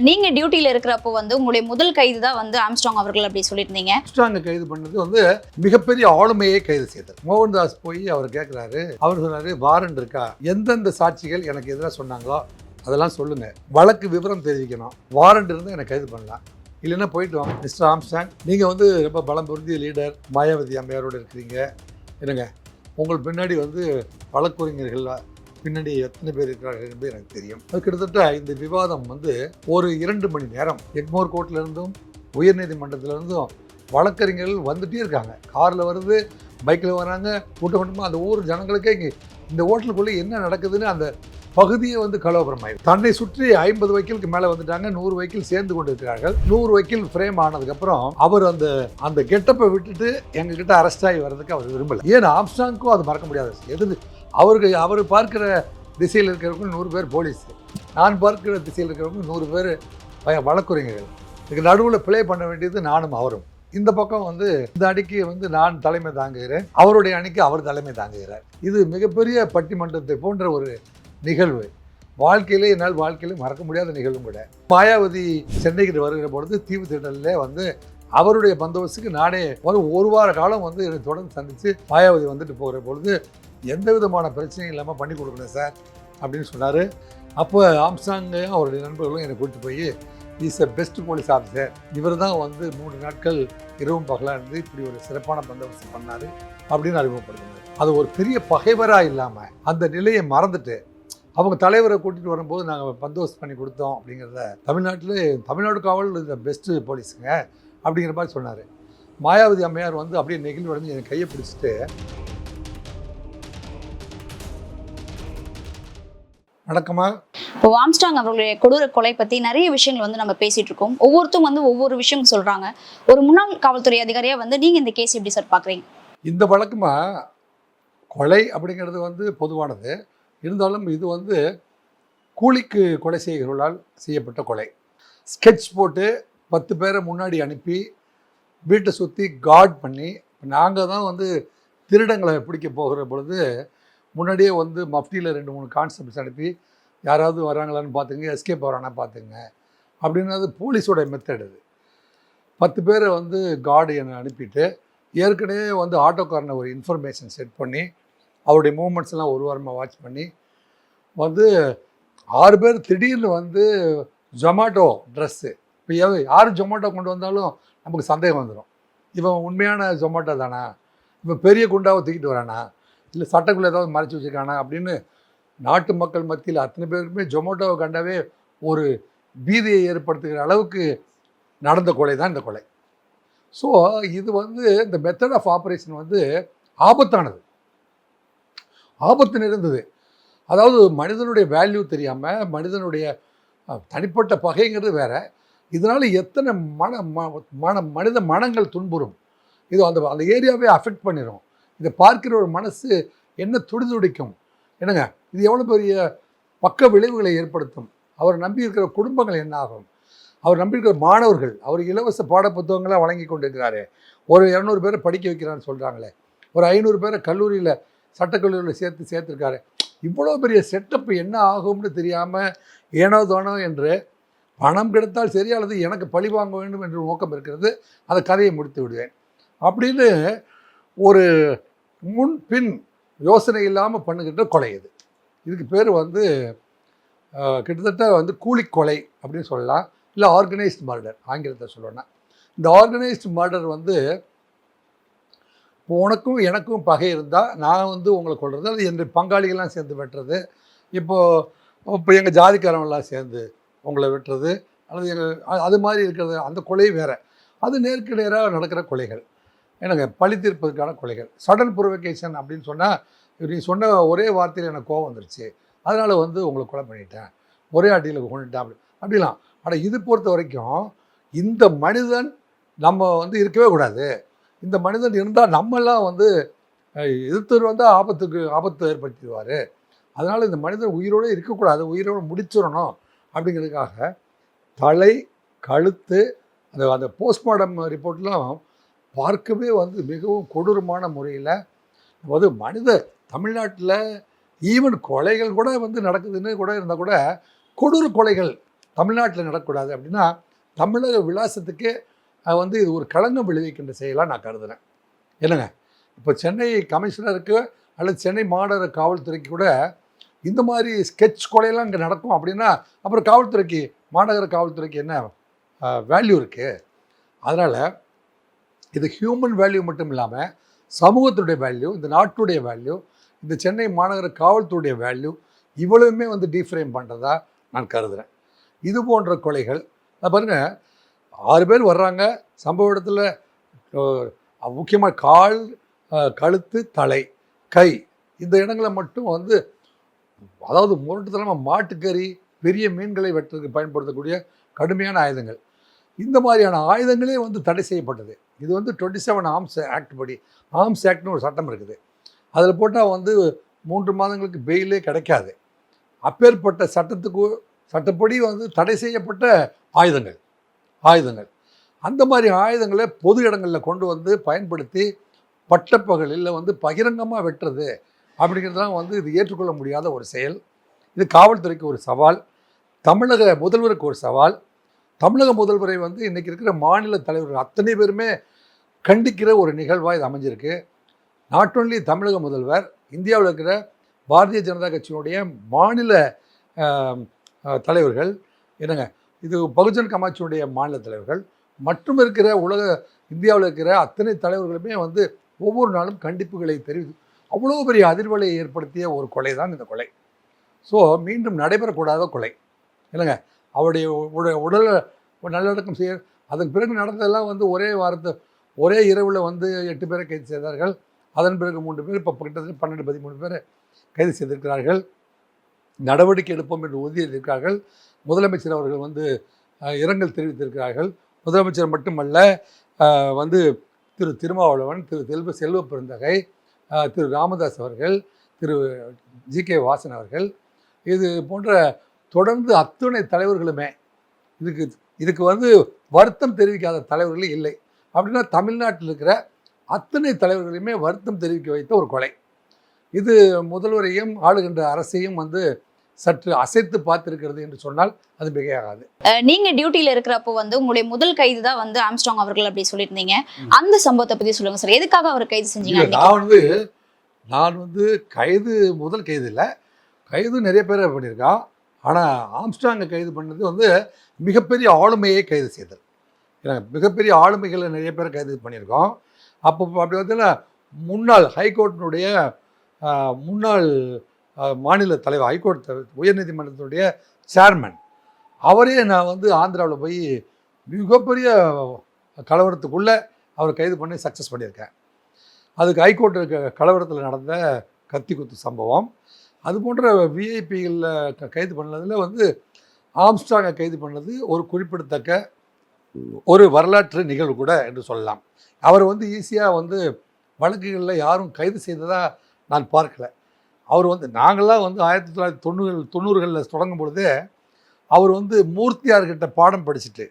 நீங்க டியூட்டியில இருக்கிறப்போ வந்து உங்களுடைய முதல் கைது தான் வந்து ஆம்ஸ்ட்ராங் அவர்கள் அப்படி சொல்லியிருந்தீங்க. ஆம்ஸ்ட்ராங்கை கைது பண்ணது வந்து மிகப்பெரிய ஆளுமையை கைது செய்தது. மோகன்தாஸ் போய் அவர் கேட்கிறாரு, அவர் சொன்னாரு வாரண்ட் இருக்கா, எந்தெந்த சாட்சிகள் எனக்கு எதிராக சொன்னாங்களோ அதெல்லாம் சொல்லுங்க, வழக்கு விவரம் தெரிவிக்கணும், வாரண்ட் இருந்து எனக்கு கைது பண்ணலாம், இல்லைன்னா போயிட்டு வாங்க. மிஸ்டர் ஆம்ஸ்ட்ராங், நீங்கள் வந்து ரொம்ப பலம் பொருந்திய லீடர், மாயாவதி அம்மையாரோடு இருக்கிறீங்க, என்னங்க உங்களுக்கு பின்னாடி வந்து வழக்குரைஞர்கள் பின்னாடி எத்தனை பேர் இருக்கிறார்கள் என்பது எனக்கு தெரியும். அது கிட்டத்தட்ட இந்த விவாதம் வந்து ஒரு 2 மணி நேரம் எக்மோர் கோர்ட்லேருந்தும் உயர்நீதிமன்றத்திலேருந்தும் வழக்கறிஞர்கள் வந்துகிட்டே இருக்காங்க. காரில் வருது, பைக்கில் வராங்க, கூட்டமாக அந்த ஊர் ஜனங்களுக்கே இங்கே இந்த ஹோட்டலுக்குள்ளே என்ன நடக்குதுன்னு அந்த பகுதியை வந்து கலவரமாயிடும். தன்னை சுற்றி 50 வக்கீலுக்கு மேலே வந்துட்டாங்க, 100 வக்கீல் சேர்ந்து கொண்டு இருக்கிறார்கள். 100 வக்கீல் ஃப்ரேம் ஆனதுக்கப்புறம் அவர் அந்த கெட்டப்பை விட்டுட்டு எங்ககிட்ட அரெஸ்ட் ஆகி வர்றதுக்கு அவர் விரும்பலை. ஏன்னா ஆம்ஸ்ட்ராங்க்கும் அது மறக்க முடியாது. எது அவர் பார்க்குற திசையில் இருக்கிறவங்க 100 பேர் போலீஸ், நான் பார்க்குற திசையில் இருக்கிறவங்க 100 பேர் வழக்குரைஞர்கள். இதுக்கு நடுவில் பிளே பண்ண வேண்டியது நானும் அவரும். இந்த பக்கம் வந்து இந்த அணிக்கு வந்து நான் தலைமை தாங்குகிறேன், அவருடைய அணிக்கு அவர் தலைமை தாங்குகிறார். இது மிகப்பெரிய பட்டிமன்றத்தை போன்ற ஒரு நிகழ்வு. என்னால் வாழ்க்கையிலே மறக்க முடியாத நிகழ்வும் கூட. மாயாவதி சென்னைக்கு வருகிற பொழுது தீவு திடலில் வந்து அவருடைய பந்தோபஸ்துக்கு நானே ஒரு வார காலம் வந்து என்னை தொடர்ந்து சந்தித்து மாயாவதி வந்துட்டு போகிற பொழுது எந்த விதமான பிரச்சனையும் இல்லாமல் பண்ணி கொடுக்கணும் சார் அப்படின்னு சொன்னார். அப்போ ஆம்ஸ்ட்ராங்கையும் அவருடைய நண்பர்களும் என்னை கூப்பிட்டு போய் is a best police officer, இவர் தான் வந்து 3 நாட்கள் இரவும் பகலாக இருந்து இப்படி ஒரு சிறப்பான பந்தோபஸ்து பண்ணார் அப்படின்னு அறிமுகப்படுத்தினார். அது ஒரு பெரிய பகைவராக இல்லாமல் அந்த நிலையை மறந்துட்டு அவங்க தலைவரை கூட்டிகிட்டு வரும்போது நாங்கள் பந்தோபஸ்து பண்ணி கொடுத்தோம் அப்படிங்கிறத தமிழ்நாடு காவல் இந்த பெஸ்ட்டு போலீஸுங்க அப்படிங்கிற மாதிரி சொன்னார். மாயாவதி அம்மையார் வந்து அப்படியே நெகிழ்வு அடைஞ்சு என் கையை பிடிச்சிட்டு, வணக்கமா. இப்போ ஆம்ஸ்ட்ராங் அவர்களுடைய கொடூர கொலை பற்றி நிறைய விஷயங்கள் வந்து நம்ம பேசிகிட்டு இருக்கோம். ஒவ்வொருத்தரும் வந்து ஒவ்வொரு விஷயம் சொல்கிறாங்க. ஒரு முன்னாள் காவல்துறை அதிகாரியாக வந்து நீங்கள் இந்த கேஸ் எப்படி சார் பார்க்குறீங்க? இந்த வழக்குமா கொலை அப்படிங்கிறது வந்து பொதுவானது. இருந்தாலும் இது வந்து கூலிக்கு கொலை செய்கிறவர்களால் செய்யப்பட்ட கொலை. ஸ்கெட்ச் போட்டு 10 பேரை முன்னாடி அனுப்பி வீட்டை சுற்றி கார்ட் பண்ணி, நாங்கள் தான் வந்து திருடங்களை பிடிக்க போகிற பொழுது முன்னாடியே வந்து மஃப்டியில் 2-3 கான்ஸ்டபிள்ஸ் அனுப்பி யாராவது வராங்களான்னு பார்த்துங்க, எஸ்கேப் வரானா பார்த்துங்க அப்படின்றது போலீஸோட மெத்தட். இது 10 பேரை வந்து கார்டு என்னை அனுப்பிட்டு ஏற்கனவே வந்து ஆட்டோக்காரனை ஒரு இன்ஃபர்மேஷன் செட் பண்ணி அவருடைய மூமெண்ட்ஸ் எல்லாம் ஒரு வாரமாக வாட்ச் பண்ணி வந்து 6 பேர் திடீர்னு வந்து ஜொமேட்டோ ட்ரெஸ்ஸு. இப்போ யார் ஜொமேட்டோ கொண்டு வந்தாலும் நமக்கு சந்தேகம் வந்துடும், இவன் உண்மையான ஜொமேட்டோ தானா, இவன் பெரிய குண்டாவை தூக்கிட்டு வரானா, இல்லை சட்டைக்குள்ளே ஏதாவது மறைச்சி வச்சுருக்கானா அப்படின்னு நாட்டு மக்கள் மத்தியில் அத்தனை பேருக்குமே ஜொமேட்டோவை கண்டாவே ஒரு பீதியை ஏற்படுத்துகிற அளவுக்கு நடந்த கொலை தான் இந்த கொலை. ஸோ இது வந்து இந்த மெத்தட் ஆஃப் ஆப்ரேஷன் வந்து ஆபத்தானது, ஆபத்து நிறைந்தது. அதாவது மனிதனுடைய வேல்யூ தெரியாமல் மனிதனுடைய தனிப்பட்ட பகைங்கிறது வேற, இதனால் எத்தனை மனித மனங்கள் துன்புறும். இது அந்த ஏரியாவே அஃபெக்ட் பண்ணிடும். இதை பார்க்கிற ஒரு மனசு என்ன துடிதுடிக்கும் என்னங்க, இது எவ்வளோ பெரிய பக்க விளைவுகளை ஏற்படுத்தும். அவர் நம்பி இருக்கிற குடும்பங்கள் என்ன ஆகும், அவர் நம்பியிருக்கிற மாணவர்கள், அவர் இலவச பாட புத்தகங்களாக வழங்கி கொண்டிருக்கிறாரு, ஒரு 200 பேரை படிக்க வைக்கிறான்னு சொல்கிறாங்களே, ஒரு 500 பேரை கல்லூரியில் சட்டக்கல்லூரியில் சேர்த்துருக்காரு. இவ்வளோ பெரிய செட்டப் என்ன ஆகும்னு தெரியாமல் ஏனோ தானோ என்று பணம் கிடைத்தால் சரி அல்லது எனக்கு பழி வாங்க வேண்டும் என்ற நோக்கம் இருக்கிறது, அந்த கதையை முடித்து விடுவேன் அப்படின்னு ஒரு முன்பின் யோசனை இல்லாமல் பண்ணுகின்ற கொலை. இதுக்கு பேர் வந்து கிட்டத்தட்ட வந்து கூலிக்கொலை அப்படின்னு சொல்லலாம், இல்லை ஆர்கனைஸ்டு மர்டர் ஆங்கிலத்தை சொல்லணும்னா. இந்த ஆர்கனைஸ்டு மர்டர் வந்து உனக்கும் எனக்கும் பகை இருந்தால் நான் வந்து உங்களை கொள்வது, அது என்னுடைய பங்காளிகள்லாம் சேர்ந்து வெட்டுறது, இப்போ எங்கள் ஜாதிக்காரங்களாம் சேர்ந்து உங்களை வெட்டுறது, அல்லது அது மாதிரி இருக்கிறது, அந்த கொலை வேறு. அது நேருக்கு நேராக நடக்கிற கொலைகள் எனக்கு பழி தீர்ப்பதற்கான கொலைகள். சடன் ப்ரொவொகேஷன் அப்படின்னு சொன்னால், நீ சொன்ன ஒரே வார்த்தையில் எனக்கு கோவம் வந்துருச்சு, அதனால் வந்து உங்களை கொலை பண்ணிட்டேன், ஒரே அடியில் கொண்டுட்டேன் அப்படிலாம். ஆனால் இது பொறுத்த வரைக்கும் இந்த மனிதன் நம்ம வந்து இருக்கவே கூடாது, இந்த மனிதன் இருந்தால் நம்மெல்லாம் வந்து எதிர்த்து வந்தால் ஆபத்து ஏற்படுத்திடுவார், அதனால் இந்த மனிதன் உயிரோடு இருக்கக்கூடாது, உயிரோடு முடிச்சிடணும் அப்படிங்கிறதுக்காக தலை கழுத்து அந்த போஸ்ட்மார்ட்டம் ரிப்போர்ட்லாம் பார்க்கவே வந்து மிகவும் கொடூரமான முறையில் வந்து தமிழ்நாட்டில் ஈவன் கொலைகள் கூட வந்து நடக்குதுன்னு கூட இருந்தால் கூட கொடூர கொலைகள் தமிழ்நாட்டில் நடக்கக்கூடாது அப்படின்னா தமிழக விலாசத்துக்கே வந்து இது ஒரு களங்கம் விளைவிக்கின்ற செயலாக நான் கருதுகிறேன். என்னங்க, இப்போ சென்னை கமிஷனருக்கு அல்லது சென்னை மாநகர காவல்துறைக்கு கூட இந்த மாதிரி ஸ்கெட்ச் கொலையெல்லாம் இங்கே நடக்கும் அப்படின்னா அப்புறம் காவல்துறைக்கு, மாநகர காவல்துறைக்கு என்ன வேல்யூ இருக்குது? அதனால் இது ஹியூமன் வேல்யூ மட்டும் இல்லாமல் சமூகத்துடைய வேல்யூ, இந்த நாட்டுடைய வேல்யூ, இந்த சென்னை மாநகர காவல்துறையுடைய வேல்யூ இவ்வளவுமே வந்து டீஃப்ரேம் பண்ணுறதா நான் கருதுகிறேன். இது போன்ற கொலைகள் பாருங்கள், 6 பேர் வர்றாங்க, சம்பவ இடத்துல முக்கியமாக கால், கழுத்து, தலை, கை இந்த இடங்களை மட்டும் வந்து அதாவது முரட்டுத்தனமாக மாட்டுக்கறி, பெரிய மீன்களை வெட்டுறதுக்கு பயன்படுத்தக்கூடிய கடுமையான ஆயுதங்கள், இந்த மாதிரியான ஆயுதங்களே வந்து தடை செய்யப்பட்டது. இது வந்து 27 ஆர்ம்ஸ் ஆக்ட் படி, ஆர்ம்ஸ் ஆக்ட்னு ஒரு சட்டம் இருக்குது. அதில் போட்டால் வந்து 3 மாதங்களுக்கு பெயிலே கிடைக்காது. அப்பேற்பட்ட சட்டப்படி வந்து தடை செய்யப்பட்ட ஆயுதங்கள் அந்த மாதிரி ஆயுதங்களை பொது இடங்களில் கொண்டு வந்து பயன்படுத்தி பட்டப்பகலில் வந்து பகிரங்கமாக வெட்டுறது அப்படிங்கிறதுலாம் வந்து இது ஏற்றுக்கொள்ள முடியாத ஒரு செயல். இது காவல்துறைக்கு ஒரு சவால், தமிழக முதல்வருக்கு ஒரு சவால். தமிழக முதல்வரை வந்து இன்றைக்கி இருக்கிற மாநில தலைவர்கள் அத்தனை பேருமே கண்டிக்கிற ஒரு நிகழ்வாக இது அமைஞ்சிருக்கு. நாட் ஒன்லி தமிழக முதல்வர், இந்தியாவில் இருக்கிற பாரதிய ஜனதா கட்சியினுடைய மாநில தலைவர்கள், என்னங்க இது பகுஜன் கமாச்சியுடைய மாநில தலைவர்கள் மற்றும் இருக்கிற இந்தியாவில் இருக்கிற அத்தனை தலைவர்களுமே வந்து ஒவ்வொரு நாளும் கண்டிப்புகளை தெரிவித்து அவ்வளோ பெரிய அதிர்வலையை ஏற்படுத்திய ஒரு கொலை தான் இந்த கொலை. ஸோ மீண்டும் நடைபெறக்கூடாத கொலை. இல்லைங்க, அவருடைய உடலை நல்லடக்கம் செய்ய அதன் பிறகு நடந்ததெல்லாம் வந்து ஒரே இரவில் வந்து 8 பேரை கைது செய்தார்கள். அதன் பிறகு 3 பேர், இப்போ கிட்டத்தட்ட 12-13 பேரை கைது செய்திருக்கிறார்கள். நடவடிக்கை எடுப்போம் என்று உறுதியளித்திருக்கிறார்கள். முதலமைச்சர் அவர்கள் வந்து இரங்கல் தெரிவித்திருக்கிறார்கள். முதலமைச்சர் மட்டுமல்ல, வந்து திரு திருமாவளவன், திரு செல்வ பெருந்தகை, திரு ராமதாஸ் அவர்கள், திரு ஜி.கே. வாசன் அவர்கள், இது போன்ற தொடர்ந்து அத்துணை தலைவர்களுமே இதுக்கு வந்து வருத்தம் தெரிவிக்காத தலைவர்களே இல்லை. அப்படின்னா தமிழ்நாட்டில் இருக்கிற அத்தனை தலைவர்களையுமே வருத்தம் தெரிவிக்க வைத்த ஒரு கொலை. இது முதல்வரையும் ஆளுகின்ற அரசையும் வந்து சற்று அசைத்து பார்த்திருக்கிறது என்று சொன்னால் அது மிகையாகாது. நீங்க டியூட்டியில இருக்கிறப்போ வந்து உங்களுடைய முதல் கைது தான் வந்து ஆம்ஸ்ட்ராங் அவர்கள் அப்படி சொல்லியிருந்தீங்க. அந்த சம்பவத்தை பத்தி சொல்லுங்க சார். எதுக்காக அவர் கைது செஞ்சீங்க? நான் வந்து முதல் கைது இல்லை, கைது நிறைய பேரை பண்ணியிருக்கான். ஆனால் ஆம்ஸ்ட்ராங்கை கைது பண்ணது வந்து மிகப்பெரிய ஆளுமையை கைது செய்தது. மிகப்பெரிய ஆளுமைகளை நிறைய பேரை கைது பண்ணியிருக்கோம். அப்போ அப்படி பார்த்தீங்கன்னா முன்னாள் ஹைகோர்ட்டினுடைய முன்னாள் மாநில தலைவர், ஹைகோர்ட் உயர்நீதிமன்றத்தினுடைய சேர்மன், அவரே நான் வந்து ஆந்திராவில் போய் மிகப்பெரிய கலவரத்துக்குள்ளே அவர் கைது பண்ணி சக்ஸஸ் பண்ணியிருக்கேன். அதுக்கு ஹைகோர்ட் கலவரத்தில் நடந்த கத்தி குத்து சம்பவம், அது போன்ற விஐபிகளில் கைது பண்ணதில் வந்து ஆம்ஸ்ட்ராங்கை கைது பண்ணது ஒரு குறிப்பிடத்தக்க ஒரு வரலாற்று நிகழ்வு கூட என்று சொல்லலாம். அவர் வந்து ஈஸியாக வந்து வழக்குகளில் யாரும் கைது செய்ததாக நான் பார்க்கலை. அவர் வந்து நாங்கள்லாம் வந்து 1990களில் தொடங்கும் பொழுதே அவர் வந்து மூர்த்தியார்கிட்ட பாடம் படிச்சுட்டு,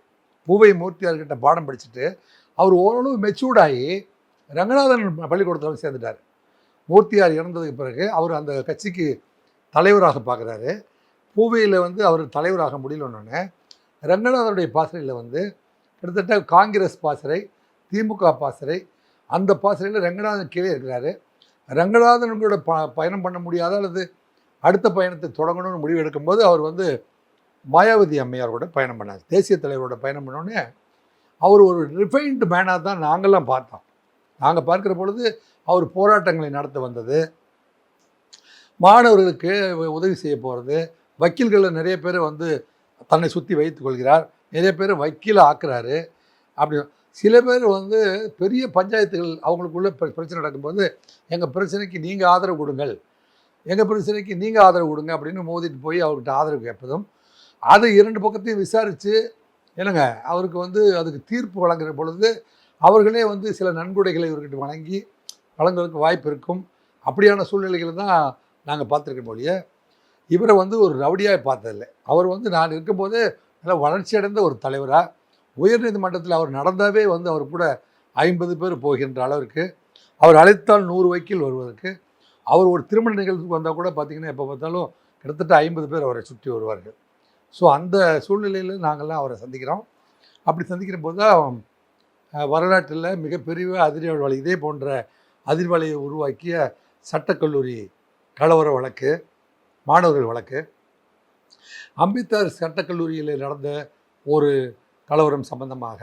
பூவை மூர்த்தியார்கிட்ட பாடம் படிச்சுட்டு அவர் ஓரளவு மெச்சூர்டாகி ரங்கநாதன் பள்ளிக்கூடத்தில் வந்து சேர்ந்துட்டார். மூர்த்தியார் இறந்ததுக்கு பிறகு அவர் அந்த கட்சிக்கு தலைவராக பார்க்குறாரு. பூவையில் வந்து அவர் தலைவராக முடியலன்னொன்னே ரங்கநாதனுடைய பாசறையில் வந்து கிட்டத்தட்ட காங்கிரஸ் பாசறை, திமுக பாசறை, அந்த பாசறையில் ரங்கநாதன் கீழே இருக்கிறாரு. ரங்கநாதனோட பயணம் பண்ண முடியாத அல்லது அடுத்த பயணத்தை தொடங்கணும்னு முடிவு எடுக்கும்போது அவர் வந்து மாயாவதி அம்மையாரோட பயணம் பண்ணார். தேசிய தலைவரோட பயணம் பண்ணோடனே அவர் ஒரு ரிஃபைன்டு மேனாக தான் நாங்கள்லாம் பார்த்தோம். நாங்கள் பார்க்குற பொழுது அவர் போராட்டங்களை நடத்த வந்தது, மாணவர்களுக்கு உதவி செய்ய போகிறது, வக்கீல்களில் நிறைய பேர் வந்து தன்னை சுற்றி வைத்து கொள்கிறார், நிறைய பேர் வக்கீலை ஆக்குறாரு. அப்படி சில பேர் வந்து பெரிய பஞ்சாயத்துகள் அவங்களுக்குள்ள பிரச்சனை நடக்கும்போது எங்கள் பிரச்சனைக்கு நீங்கள் ஆதரவு கொடுங்கள், எங்கள் பிரச்சனைக்கு நீங்கள் ஆதரவு கொடுங்க அப்படின்னு மோதிட்டு போய் அவர்கிட்ட ஆதரவு கேட்பதும், அதை 2 பக்கத்தையும் விசாரித்து என்னங்க அவருக்கு வந்து அதுக்கு தீர்ப்பு வழங்குகிற பொழுது அவர்களே வந்து சில நன்கொடைகளை இவர்கிட்ட வழங்குவதற்கு வாய்ப்பு இருக்கும். அப்படியான சூழ்நிலைகளை தான் நாங்கள் பார்த்துருக்கோம் ஒழிய இவரை வந்து ஒரு ரவுடியாக பார்த்ததில்லை. அவர் வந்து நான் இருக்கும்போது நல்லா வளர்ச்சி அடைந்த ஒரு தலைவராக, உயர்நீதிமன்றத்தில் அவர் நடந்தாவே வந்து அவர் கூட 50 பேர் போகின்ற அளவிற்கு, அவர் அழைத்தால் 100 வக்கீல் வருவதற்கு, அவர் ஒரு திருமண நிகழ்வுக்கு வந்தால் கூட பார்த்திங்கன்னா எப்போ பார்த்தாலும் கிட்டத்தட்ட 50 பேர் அவரை சுற்றி வருவார்கள். ஸோ அந்த சூழ்நிலையில் நாங்கள்லாம் அவரை சந்திக்கிறோம். அப்படி சந்திக்கிற போது தான் வரலாற்றில் மிகப்பெரிய அதிர்வலை இதே போன்ற அதிர்வலையை உருவாக்கிய சட்டக்கல்லூரி கலவர வழக்கு, மாணவர்கள் வழக்கு, அம்பேத்கர் சட்டக்கல்லூரியில் நடந்த ஒரு கலவரம் சம்பந்தமாக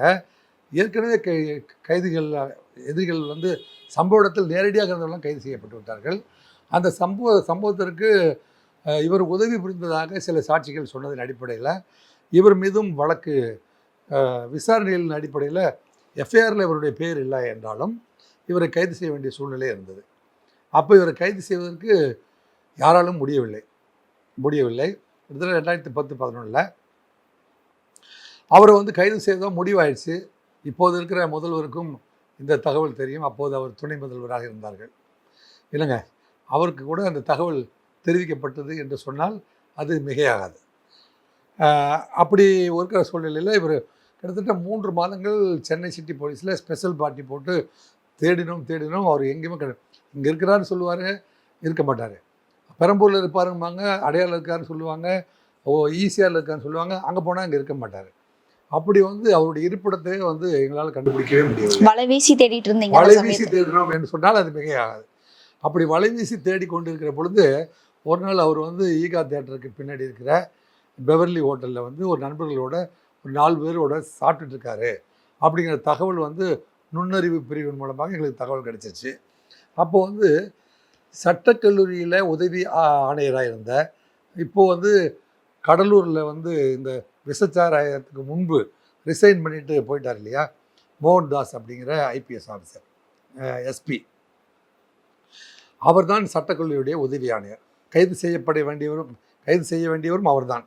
ஏற்கனவே கைதிகள் எதிரிகள் வந்து சம்பவ இடத்தில் நேரடியாக இருந்தவர்களாம் கைது செய்யப்பட்டு விட்டார்கள். அந்த சம்பவத்திற்கு இவர் உதவி புரிந்ததாக சில சாட்சிகள் சொன்னதன் அடிப்படையில் இவர் மீதும் வழக்கு விசாரணைகளின் அடிப்படையில் எஃப்ஐஆரில் இவருடைய பேர் இல்லை என்றாலும் இவரை கைது செய்ய வேண்டிய சூழ்நிலை இருந்தது. அப்போ இவரை கைது செய்வதற்கு யாராலும் முடியவில்லை. கிட்டத்தட்ட 2010-11 அவரை வந்து கைது செய்ததாக முடிவாயிடுச்சு. இப்போது இருக்கிற முதல்வருக்கும் இந்த தகவல் தெரியும். அப்போது அவர் துணை முதல்வராக இருந்தார்கள். இல்லைங்க, அவருக்கு கூட அந்த தகவல் தெரிவிக்கப்பட்டது என்று சொன்னால் அது மிகையாகாது. அப்படி இருக்கிற சூழ்நிலையில் இவர் கிட்டத்தட்ட 3 மாதங்கள் சென்னை சிட்டி போலீஸில் ஸ்பெஷல் பார்ட்டி போட்டு தேடினோம். அவர் எங்கேயுமே இங்கே இருக்கிறான்னு சொல்லுவார், இருக்க மாட்டார். பெரம்பூரில் இருப்பாரும்பாங்க, அடையாளம் இருக்காருன்னு சொல்லுவாங்க, ஈசிஆரில் இருக்காருன்னு சொல்லுவாங்க, அங்கே போனால் இங்கே இருக்க மாட்டார். அப்படி வந்து அவருடைய இருப்பிடத்தை வந்து எங்களால் கண்டுபிடிக்கவே முடியாது. வலைவீசி தேடிட்டு இருந்தீங்க. வலைவீசி தேடினோம் என்று சொன்னால் அது மிகையாகாது. அப்படி வலைவீசி தேடி கொண்டு இருக்கிற பொழுது ஒரு நாள் அவர் வந்து ஈகா தியேட்டருக்கு பின்னாடி இருக்கிற பெவர்லி ஹோட்டலில் வந்து ஒரு நண்பர்களோட ஒரு 4 பேரோட சாப்பிட்டுட்டு இருக்காரு அப்படிங்கிற தகவல் வந்து நுண்ணறிவு பிரிவின் மூலமாக எங்களுக்கு தகவல் கிடைச்சிச்சு. அப்போ வந்து சட்டக்கல்லூரியில் உதவி ஆணையராக இருந்த, இப்போது வந்து கடலூரில் வந்து இந்த விசச்சாராயத்துக்கு முன்பு ரிசைன் பண்ணிட்டு போயிட்டார் இல்லையா, மோகன்தாஸ் அப்படிங்கிற ஐபிஎஸ் ஆஃபீஸர், எஸ்பி, அவர் தான் சட்டக்கல்லூரியுடைய உதவி ஆணையர். கைது செய்ய வேண்டியவரும் அவர் தான்.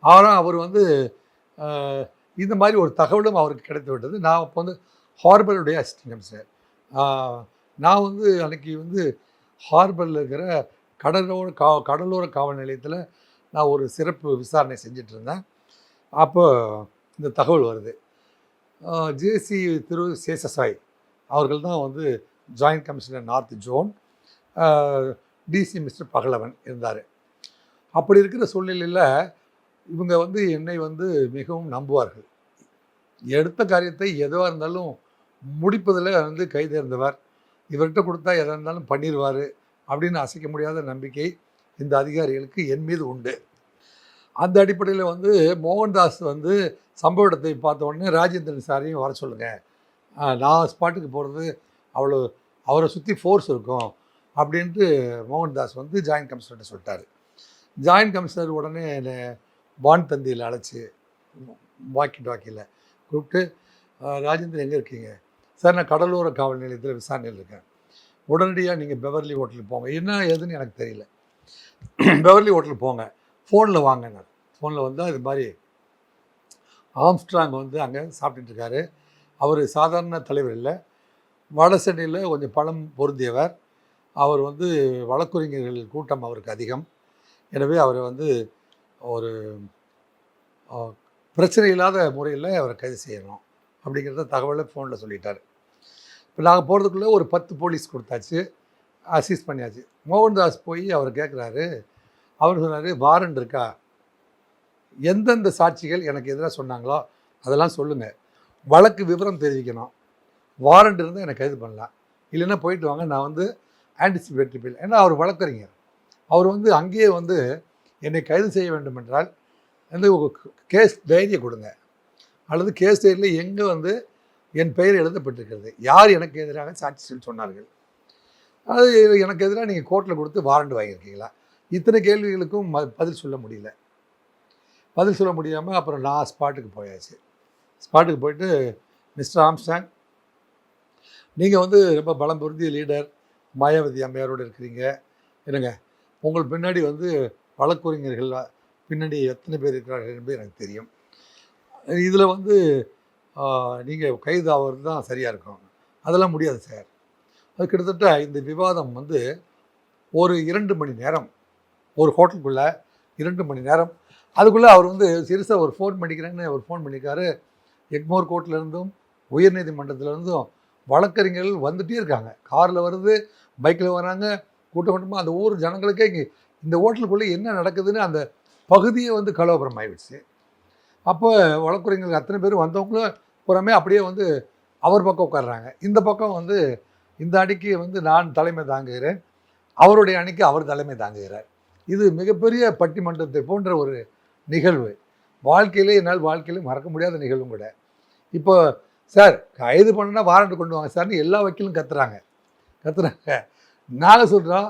ஆனால் அவர் வந்து இந்த மாதிரி ஒரு தகவலும் அவருக்கு கிடைத்து விட்டது. நான் அப்போ வந்து ஹார்பருடைய அசிஸ்டன்ட் கமிஷனர். நான் வந்து அன்றைக்கி வந்து ஹார்பரில் இருக்கிற கடலோர காவல் நிலையத்தில் நான் ஒரு சிறப்பு விசாரணை செஞ்சிட்டு இருந்தேன். அப்போ இந்த தகவல் வருது. ஜேசி திரு சேஷசாய் அவர்கள் தான் வந்து joint commissioner north zone, DC Mister Pagalavan இருந்தார். அப்படி இருக்கிற சூழ்நிலையில் இவங்க வந்து என்னை வந்து மிகவும் நம்புவார்கள். எடுத்த காரியத்தை எதுவாக இருந்தாலும் முடிப்பதில் வந்து கைதேர்ந்தவர், இவர்கிட்ட கொடுத்தா எதாக இருந்தாலும் பண்ணிடுவார் அப்படின்னு அசைக்க முடியாத நம்பிக்கை இந்த அதிகாரிகளுக்கு என் மீது உண்டு. அந்த அடிப்படையில் வந்து மோகன்தாஸ் வந்து சம்பவ இடத்தை பார்த்த உடனே ராஜேந்திரன் சாரையும் வர சொல்லுங்கள், நான் ஸ்பாட்டுக்கு போகிறது அவ்வளோ அவரை சுற்றி ஃபோர்ஸ் இருக்கும் அப்படின்ட்டு மோகன்தாஸ் வந்து ஜாயின்ட் கமிஷனர்கிட்ட சொல்லிட்டார். ஜாயின்ட் கமிஷனர் உடனே என்னை வான் தந்தியில் அழைச்சி வாக்கியில் கூப்பிட்டு, ராஜேந்திரன் எங்கே இருக்கீங்க? சார், நான் கடலோர காவல் நிலையத்தில் விசாரணையில் இருக்கேன், உடனடியாக நீங்கள் பெவர்லி ஹோட்டலுக்கு போங்க. என்ன ஏதுன்னு எனக்கு தெரியல, பெவர்லி ஹோட்டலுக்கு போங்க, ஃபோனில் வாங்க. ஃபோனில் வந்தால் இது மாதிரி ஆம்ஸ்ட்ராங் வந்து அங்கே சாப்பிட்டுருக்காரு. அவர் சாதாரண தலைவர் இல்லை, வட சென்னையில் கொஞ்சம் பணம் பொருந்தியவர். அவர் வந்து வழக்குரைஞர்கள் கூட்டம் அவருக்கு அதிகம். எனவே அவரை வந்து ஒரு பிரச்சனை இல்லாத முறையில் அவரை கைது செய்யணும் அப்படிங்கிறத தகவலை ஃபோனில் சொல்லிட்டார். இப்போ நாங்கள் போகிறதுக்குள்ளே ஒரு 10 போலீஸ் கொடுத்தாச்சு, அசீஸ் பண்ணியாச்சு. மோகன்தாஸ் போய் அவர் கேட்குறாரு. அவர் சொன்னார், வாரண்ட் இருக்கா, எந்தெந்த சாட்சிகள் எனக்கு எதிராக சொன்னாங்களோ அதெல்லாம் சொல்லுங்கள், வழக்கு விவரம் தெரிவிக்கணும், வாரண்ட் இருந்தால் எனக்கு கைது பண்ணலாம், இல்லைன்னா போயிட்டு வாங்க, நான் வந்து ஆன்டிசிபேட்டரி பில். ஏன்னா அவர் வழக்கறிஞர், அவர் வந்து அங்கேயே வந்து என்னை கைது செய்ய வேண்டும் என்றால் வந்து கேஸ் டைரியை கொடுங்க, அல்லது கேஸ் டைரியில் எங்கே வந்து என் பெயர் எழுதப்பட்டிருக்கிறது, யார் எனக்கு எதிராக சாட்சிகள் சொன்னார்கள், அது எனக்கு எதிராக நீங்கள் கோர்ட்டில் கொடுத்து வாரண்ட் வாங்கியிருக்கீங்களா, இத்தனை கேள்விகளுக்கும் பதில் சொல்ல முடியல. பதில் சொல்ல முடியாமல் அப்புறம் நான் ஸ்பாட்டுக்கு போயாச்சு. ஸ்பாட்டுக்கு போயிட்டு, மிஸ்டர் ஆம்ஸ்டாங், நீங்கள் வந்து ரொம்ப பலம் பொருந்திய லீடர், மாயாவதி அம்மையாரோடு இருக்கிறீங்க, என்னங்க உங்கள் பின்னாடி வந்து வழக்குரைஞர்கள் பின்னாடி எத்தனை பேர் இருக்கிறார்கள் என்பது எனக்கு தெரியும், இதில் வந்து நீங்கள் கைது ஆகிறது தான் சரியாக இருக்கும். அதெல்லாம் முடியாது சார். அது கிட்டத்தட்ட இந்த விவாதம் வந்து ஒரு 2 மணி நேரம், ஒரு ஹோட்டலுக்குள்ளே 2 மணி நேரம். அதுக்குள்ளே அவர் வந்து சிறுசாக ஒரு ஃபோன் பண்ணிக்கிறேன்னு ஒரு ஃபோன் பண்ணியிருக்காரு. எக்மோர் கோர்ட்லேருந்தும் உயர்நீதிமன்றத்திலேருந்தும் வழக்கறிஞர்கள் வந்துகிட்டே இருக்காங்க. காரில் வருது, பைக்கில் வராங்க, கூட்டமாக அந்த ஊர் ஜனங்களுக்கே இந்த ஹோட்டலுக்குள்ளே என்ன நடக்குதுன்னு அந்த பகுதியை வந்து கலவரம் ஆயிடுச்சு. அப்போ வழக்குரைஞர்கள் அத்தனை பேர் வந்தவங்களும் புறமே அப்படியே வந்து அவர் பக்கம் உட்கார்றாங்க. இந்த பக்கம் வந்து இந்த அணிக்கு வந்து நான் தலைமை தாங்குகிறேன், அவருடைய அணிக்கு அவர் தலைமை தாங்குகிறார். இது மிகப்பெரிய பட்டிமன்றத்தை போன்ற ஒரு நிகழ்வு. வாழ்க்கையிலே மறக்க முடியாத நிகழ்வும் கூட. இப்போ சார் கைது பண்ணுனா வாரண்ட் கொண்டு வாங்க சார்னு எல்லா வக்கீலும் கத்துறாங்க. நாங்கள் சொல்கிறோம்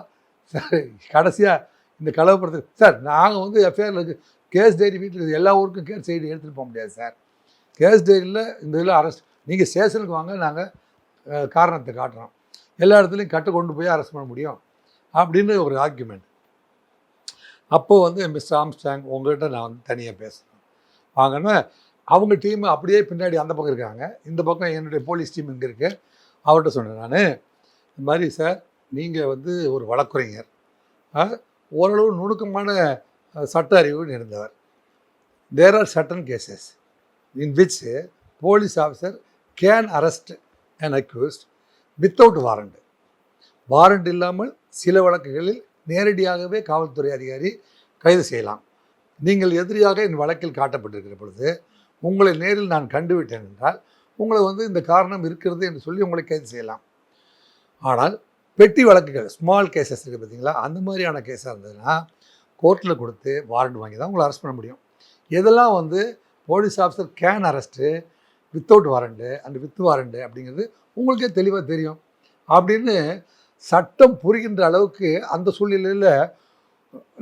சார் கடைசியாக இந்த கலவரப்படுத்து சார் நாங்கள் வந்து எஃப்ஐஆரில் கேஸ் டைரி வீட்டில் இருக்குது, எல்லா ஊருக்கும் கேஸ் டைரி எடுத்துகிட்டு போக முடியாது சார். கேஸ் டைரியில் இந்த இதில் அரெஸ்ட் நீங்கள் ஸ்டேஷனுக்கு வாங்க, நாங்கள் காரணத்தை காட்டுறோம், எல்லா இடத்துலையும் கட்டு கொண்டு போய் அரெஸ்ட் பண்ண முடியும் அப்படின்னு ஒரு ஆர்குமெண்ட். அப்போது வந்து மிஸ்டர் ஆம்ஸ்டாங் உங்கள்கிட்ட நான் வந்து தனியாக பேசுகிறேன் வாங்கன்னா, அவங்க டீம் அப்படியே பின்னாடி அந்த பக்கம் இருக்காங்க, இந்த பக்கம் என்னுடைய போலீஸ் டீம் இங்கே இருக்குது. அவர்கிட்ட சொன்னேன் நான், இந்த மாதிரி சார் நீங்கள் வந்து ஒரு வழக்குரைஞர், ஓரளவு நுணுக்கமான சட்ட அறிவு இருந்தவர். There are certain cases in which police officer can arrest and accused without warrant. Warrant இல்லாமல் சில வழக்குகளில் நேரடியாகவே காவல்துறை அதிகாரி கைது செய்யலாம். நீங்கள் எதிரியாக என் வழக்கில் காட்டப்பட்டிருக்கிற பொழுது உங்களை நேரில் நான் கண்டுவிட்டேன் என்றால் உங்களை வந்து இந்த காரணம் இருக்கிறது என்று சொல்லி உங்களை கைது செய்யலாம். ஆனால் பெட்டி வழக்குகள் ஸ்மால் கேசஸ் இருக்குது பார்த்தீங்களா, அந்த மாதிரியான கேஸாக இருந்ததுன்னா கோர்ட்டில் கொடுத்து வாரண்ட் வாங்கி தான் உங்களை அரெஸ்ட் பண்ண முடியும். எதெல்லாம் வந்து police officer can arrest without warrant and with warrant அப்படிங்கிறது உங்களுக்கே தெளிவாக தெரியும் அப்படின்னு சட்டம் புரிகின்ற அளவுக்கு அந்த சூழ்நிலையில்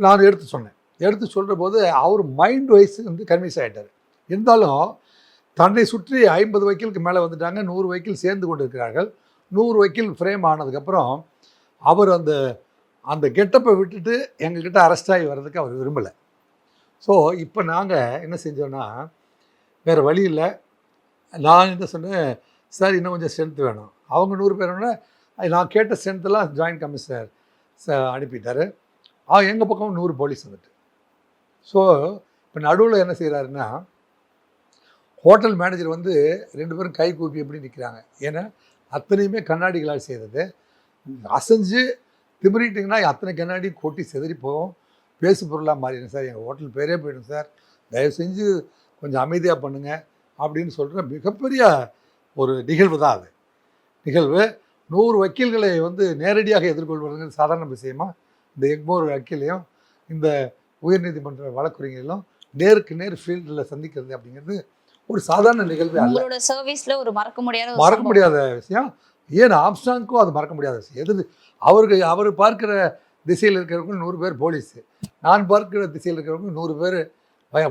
நான் எடுத்து சொன்னேன். எடுத்து சொல்கிற போது அவர் மைண்ட் வைஸ் வந்து கன்வின்ஸ் ஆகிட்டார். இருந்தாலும் தன்னை சுற்றி 50 வக்கீலுக்கு மேலே வந்துட்டாங்க, 100 வக்கீல் சேர்ந்து கொண்டு இருக்கிறார்கள். 100 வக்கீல் ஃப்ரேம் ஆனதுக்கப்புறம் அவர் அந்த அந்த கெட்டப்பை விட்டுட்டு எங்ககிட்ட அரெஸ்ட் ஆகி வர்றதுக்கு அவர் விரும்பலை. ஸோ இப்போ நாங்கள் என்ன செஞ்சோன்னா, வேறு வழி இல்லை, நான் என்ன சொன்னேன், சார் இன்னும் கொஞ்சம் ஸ்ட்ரென்த் வேணும். அவங்க 100 பேரோட நான் கேட்ட ஸ்ட்ரென்த்தெல்லாம் ஜாயின்ட் கமிஷனர் அனுப்பிட்டார். எங்கள் பக்கம் 100 போலீஸ் வந்துட்டு. ஸோ இப்போ நடுவில் என்ன செய்கிறாருன்னா, ஹோட்டல் மேனேஜர் வந்து 2 பேரும் கை கூப்பி எப்படி நிற்கிறாங்க, ஏன்னா அத்தனையுமே கண்ணாடிகளால் செய்தது. அசைஞ்சு திமிரிட்டிங்கன்னா அத்தனை கண்ணாடி கொட்டி செதறி போகும், பேசு பொருளாக மாறிடும். சார் எங்கள் ஹோட்டல் பேரே போயிடும் சார், தயவு செஞ்சு கொஞ்சம் அமைதியாக பண்ணுங்கள் அப்படின்னு சொல்கிற மிகப்பெரிய ஒரு நிகழ்வு தான் அது. நிகழ்வு 100 வக்கீல்களை வந்து நேரடியாக எதிர்கொள்வதுங்கிறது சாதாரண விஷயமா? இந்த எக்மோர் வக்கீலையும் இந்த உயர்நீதிமன்ற வழக்குரைஞர்களும் நேருக்கு நேர் ஃபீல்டில் சந்திக்கிறது அப்படிங்கிறது ஒரு சாதாரண நிகழ்வு அல்ல. உங்களோட சர்வீஸ்ல ஒரு மறக்க முடியாத விஷயம். ஏன் ஆம்ஸ்டாங்க்கும் அது மறக்க முடியாத விஷயம். எது அவர் பார்க்கிற திசையில் இருக்கிறவங்க 100 பேர் போலீஸு, நான் பார்க்கிற திசையில் இருக்கிறவங்க 100 பேர்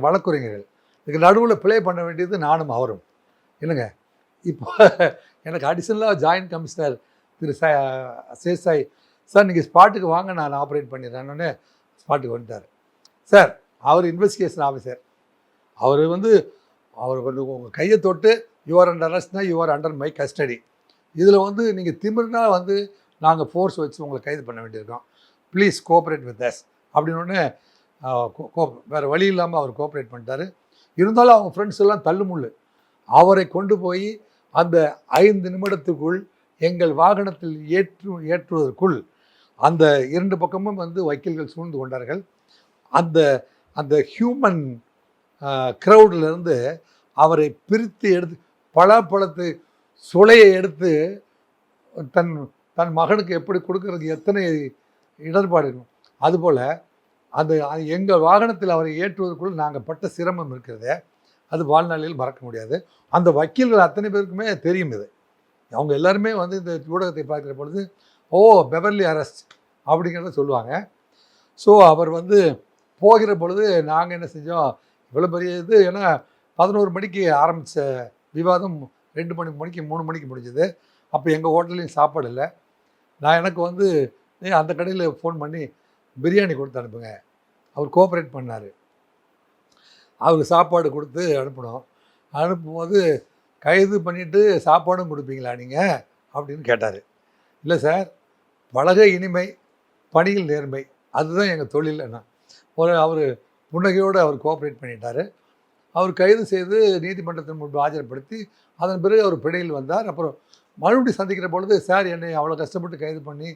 வழக்குரைஞர்கள். இதுக்கு நடுவில் ப்ளே பண்ண வேண்டியது நானும் அவரும். இல்லைங்க, இப்போ எனக்கு அடிஷ்னலாக joint commissioner Thiru Seshasai sir நீங்கள் ஸ்பாட்டுக்கு வாங்க, நான் ஆப்ரேட் பண்ணிடுறேன்னு ஸ்பாட்டுக்கு வந்துட்டார். சார் அவர் இன்வெஸ்டிகேஷன் ஆஃபீஸர், அவர் வந்து உங்கள் கையை தொட்டு யூஆர் அண்டர் அரெஸ்ட்னா யூஆர் அண்டர் மை கஸ்டடி. இதில் வந்து நீங்கள் திமிர்னா வந்து நாங்கள் ஃபோர்ஸ் வச்சு உங்களை கைது பண்ண வேண்டியிருக்கோம், ப்ளீஸ் கோஆப்ரேட் வித் அஸ் அப்படின்னு வேறு வழி இல்லாமல் அவர் கோஆப்ரேட் பண்ணிட்டார். இருந்தாலும் அவங்க ஃப்ரெண்ட்ஸ் எல்லாம் தள்ளுமுள்ளு. அவரை கொண்டு போய் அந்த 5 நிமிடத்துக்குள் எங்கள் வாகனத்தில் ஏற்றுவதற்குள் அந்த 2 பக்கமும் வந்து வக்கீல்கள் சூழ்ந்து கொண்டார்கள். அந்த அந்த ஹியூமன் க்ரௌடிலிருந்து அவரை பிரித்து எடுத்து பலாப்பழத்து சுளையை எடுத்து தன் தன் மகனுக்கு எப்படி கொடுக்கறதுக்கு எத்தனை இடர்பாடு இருக்கும், அதுபோல் அந்த எங்கள் வாகனத்தில் அவரை ஏற்றுவதற்குள் நாங்கள் பட்ட சிரமம் இருக்கிறதே, அது வாழ்நாளில் மறக்க முடியாது. அந்த வக்கீல்கள் அத்தனை பேருக்குமே தெரியும் இது. அவங்க எல்லாருமே வந்து இந்த ஊடகத்தை பார்க்குற பொழுது பெவர்லி அரெஸ்ட் அப்படிங்கிறத சொல்லுவாங்க. ஸோ அவர் வந்து போகிற பொழுது நாங்கள் என்ன செஞ்சோம், இவ்வளோ பெரிய இது, ஏன்னா 11 மணிக்கு ஆரம்பித்த விவாதம் 2 மணிக்கு 3 மணிக்கு முடிஞ்சது. அப்போ எங்கள் ஹோட்டல்லையும் சாப்பாடு இல்லை. எனக்கு வந்து அந்த கடையில் ஃபோன் பண்ணி பிரியாணி கொடுத்து அனுப்புங்க, அவர் கோஆப்ரேட் பண்ணார். அவருக்கு சாப்பாடு கொடுத்து அனுப்பினோம். அனுப்பும்போது கைது பண்ணிவிட்டு சாப்பாடும் கொடுப்பீங்களா நீங்கள் அப்படின்னு கேட்டார். இல்லை சார், பழக இனிமை, பணியில் நேர்மை, அதுதான் எங்கள் தொழில். என்ன அவர் புன்னகையோடு அவர் கோஆப்ரேட் பண்ணிட்டார். அவர் கைது செய்து நீதிமன்றத்தின் முன்பு ஆஜர்படுத்தி அதன் பிறகு அவர் பிணையில் வந்தார். அப்புறம் மறுபடியும் சந்திக்கிற பொழுது, சார் என்னை அவ்வளோ கஷ்டப்பட்டு கைது பண்ணி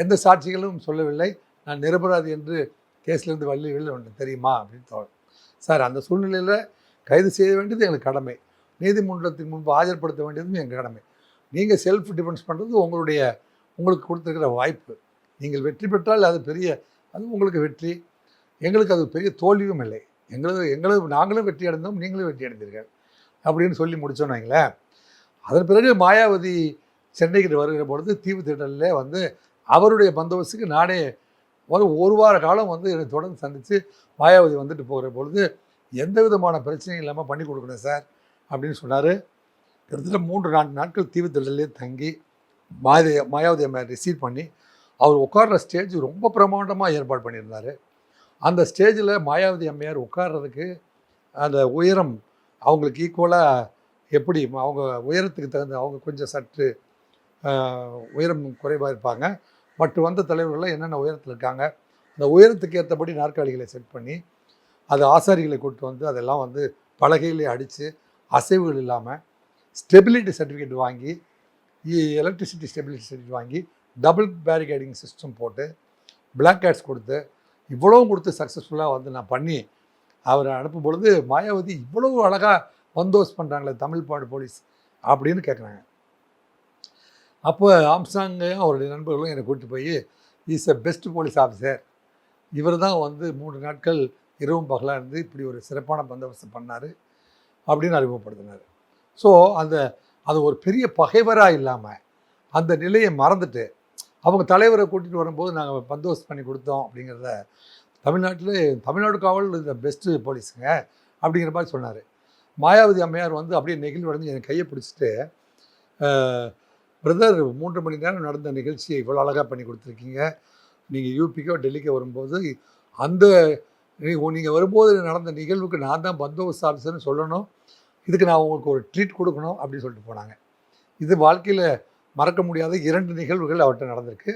எந்த சாட்சிகளும் சொல்லவில்லை, நான் நிரபராதி என்று கேஸ்லேருந்து வெளியில் ஒன்று தெரியுமா அப்படின்னு தோணும். சார் அந்த சூழ்நிலையில் கைது செய்ய வேண்டியது எங்களுக்கு கடமை, நீதிமன்றத்தின் முன்பு ஆஜர்படுத்த வேண்டியதும் எங்கள் கடமை. நீங்கள் செல்ஃப் டிஃபென்ஸ் பண்ணுறது உங்களுக்கு கொடுத்துருக்கிற வாய்ப்பு. நீங்கள் வெற்றி பெற்றால் அது உங்களுக்கு வெற்றி, எங்களுக்கு அது பெரிய தோல்வியும் இல்லை. நாங்களும் வெற்றி அடைந்தோம், நீங்களும் வெற்றி அடைந்தீர்கள் அப்படின்னு சொல்லி முடித்தோன்னு வைங்களேன். அதன் பிறகு மாயாவதி சென்னைக்கு வருகிற பொழுது தீவு திடலில் வந்து அவருடைய பந்தோபஸ்துக்கு நானே ஒரு வார காலம் வந்து என்னை தொடர்ந்து சந்தித்து மாயாவதி வந்துட்டு போகிற பொழுது எந்த விதமான பிரச்சனையும் இல்லாமல் பண்ணி கொடுக்கணும் சார் அப்படின்னு சொன்னார். கிட்டத்தட்ட 3-4 நாட்கள் தீவு திடல்லே தங்கி மாயாவதி அம்மையார் ரிசீவ் பண்ணி அவர் உட்கார்ற ஸ்டேஜ் ரொம்ப பிரமாண்டமாக ஏற்பாடு பண்ணியிருந்தார். அந்த ஸ்டேஜில் மாயாவதி அம்மையார் உட்கார்றதுக்கு அந்த உயரம் அவங்களுக்கு ஈக்குவலாக எப்படி அவங்க உயரத்துக்கு தகுந்த அவங்க கொஞ்சம் சற்று உயரம் குறைவாக இருப்பாங்க. மற்ற வந்த தலைவர்கள்லாம் என்னென்ன உயரத்தில் இருக்காங்க அந்த உயரத்துக்கு ஏற்றபடி நாற்காலிகளை செட் பண்ணி அது ஆசாரிகளை கூப்பிட்டு வந்து அதெல்லாம் வந்து பலகையிலே அடித்து அசைவுகள் இல்லாமல் ஸ்டெபிலிட்டி சர்டிஃபிகேட் வாங்கி எலக்ட்ரிசிட்டி ஸ்டெபிலிட்டி சர்டிஃபிகேட் வாங்கி டபுள் பேரிகேடிங் சிஸ்டம் போட்டு பிளாக் கேட்ஸ் கொடுத்து இவ்வளவும் கொடுத்து சக்ஸஸ்ஃபுல்லாக வந்து நான் பண்ணி அவரை அனுப்பும் பொழுது மாயாவதி இவ்வளவு அழகாக பந்தோஸ் பண்ணுறாங்களே தமிழ்நாடு போலீஸ் அப்படின்னு கேட்குறாங்க. அப்போ ஆம்ஸ்டாங்கையும் அவருடைய நண்பர்களும் என்னை கூப்பிட்டு போய் is a best police officer, இவர் தான் வந்து 3 நாட்கள் இரவும் பகலாக இருந்து இப்படி ஒரு சிறப்பான பந்தோபஸ்து பண்ணார் அப்படின்னு அறிமுகப்படுத்தினார். ஸோ அது ஒரு பெரிய பகைவராக இல்லாமல் அந்த நிலையை மறந்துட்டு அவங்க தலைவரை கூட்டிகிட்டு வரும்போது நாங்கள் பந்தோபஸ்து பண்ணி கொடுத்தோம் அப்படிங்கிறத தமிழ்நாடு காவல் இந்த பெஸ்ட்டு போலீஸுங்க அப்படிங்கிற மாதிரி சொன்னார். மாயாவதி அம்மையார் வந்து அப்படியே நெகிழ்வடைஞ்சு என் கையை பிடிச்சிட்டு, பிரதர் 3 மணி நேரம் நடந்த நிகழ்ச்சியை இவ்வளோ அழகாக பண்ணி கொடுத்துருக்கீங்க. நீங்கள் யூபிக்கோ டெல்லிக்கோ வரும்போது நீங்கள் வரும்போது நடந்த நிகழ்வுக்கு நான் தான் பந்தோபஸ்து ஆஃபீஸர்னு சொல்லணும், இதுக்கு நான் உங்களுக்கு ஒரு ட்ரீட் கொடுக்கணும் அப்படின்னு சொல்லிட்டு போனாங்க. இது வாழ்க்கையில் மறக்க முடியாத 2 நிகழ்வுகள் அவர்கிட்ட நடந்திருக்கு.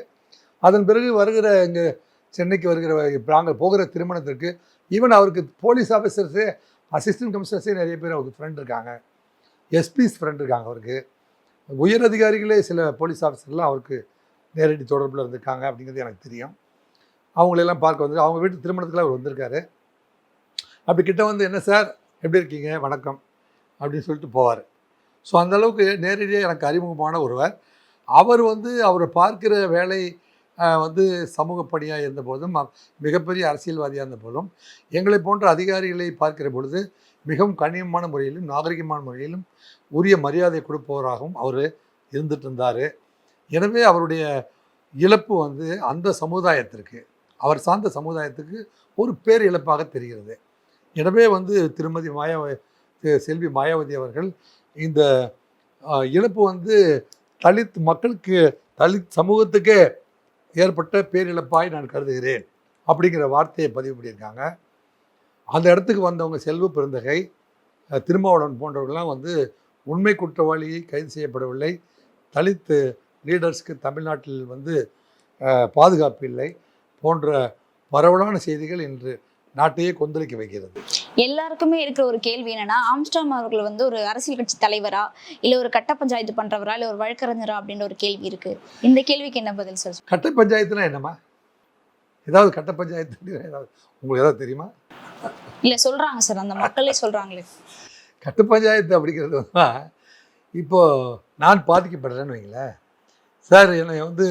அதன் பிறகு வருகிற இங்கே சென்னைக்கு வருகிற நாங்கள் போகிற திருமணத்திற்கு ஈவன் அவருக்கு போலீஸ் ஆஃபீஸர்ஸே அசிஸ்டன்ட் கமிஷனர்ஸே நிறைய பேர் அவருக்கு ஃப்ரெண்ட் இருக்காங்க, எஸ்பிஸ் ஃப்ரெண்ட் இருக்காங்க, அவருக்கு உயர் அதிகாரிகளே சில போலீஸ் ஆஃபீஸர்லாம் அவருக்கு நேரடி தொடர்பில் இருந்திருக்காங்க அப்படிங்கிறது எனக்கு தெரியும். அவங்களெல்லாம் பார்க்க வந்து அவங்க வீட்டு திருமணத்துக்குலாம் அவர் வந்திருக்காரு. அப்படி கிட்ட வந்து என்ன சார் எப்படி இருக்கீங்க வணக்கம் அப்படின்னு சொல்லிட்டு போவார். ஸோ அந்தளவுக்கு நேரடியாக எனக்கு அறிமுகமான ஒருவர். அவர் வந்து அவரை பார்க்கிற வேலை வந்து சமூக பணியாக இருந்த போதும் மிகப்பெரிய அரசியல்வாதியாக இருந்த போதும் எங்களை போன்ற அதிகாரிகளை பார்க்கிற பொழுது மிகவும் கண்ணியமான முறையிலும் நாகரிகமான முறையிலும் உரிய மரியாதை கொடுப்பவராகவும் அவர் இருந்துட்டு இருந்தார். எனவே அவருடைய இழப்பு வந்து அந்த சமுதாயத்திற்கு, அவர் சார்ந்த சமுதாயத்துக்கு ஒரு பேர் இழப்பாக தெரிகிறது. எனவே வந்து திருமதி செல்வி மாயாவதி அவர்கள் இந்த இழப்பு வந்து தலித் மக்களுக்கு, தலித் சமூகத்துக்கே ஏற்பட்ட பேரிழப்பாய் நான் கருதுகிறேன் அப்படிங்கிற வார்த்தையை பதிவு பண்ணியிருக்காங்க. அந்த இடத்துக்கு வந்தவங்க செல்வ பெருந்தகை, திருமாவளவன் போன்றவர்கள்லாம் வந்து உண்மை குற்றவாளி கைது செய்யப்படவில்லை, தலித் லீடர்ஸ்க்கு தமிழ்நாட்டில் வந்து பாதுகாப்பு இல்லை போன்ற பரவலான செய்திகள் இன்று நாட்டையே கொந்தளிக்க வைக்கிறது. எல்லாருக்குமே இருக்கிற ஒரு கேள்வி என்னன்னா, ஆம்ஸ்டாங் அவர்கள் வந்து ஒரு அரசியல் கட்சி தலைவரா, இல்லை ஒரு கட்ட பஞ்சாயத்து பண்றவரா, இல்லை ஒரு வழக்கறிஞரா அப்படின்ற ஒரு கேள்வி இருக்கு. இந்த கேள்விக்கு என்ன பதில் சார்? கட்ட பஞ்சாயத்துனா என்னம்மா? ஏதாவது கட்ட பஞ்சாயத்து உங்களுக்கு ஏதாவது தெரியுமா? இல்லை சொல்றாங்க சார், அந்த மக்களே சொல்றாங்களே. கட்ட பஞ்சாயத்து அப்படிங்கிறது வந்து இப்போது நான் பாதிக்கப்படுறேன்னு வைங்களேன் சார், என்னை வந்து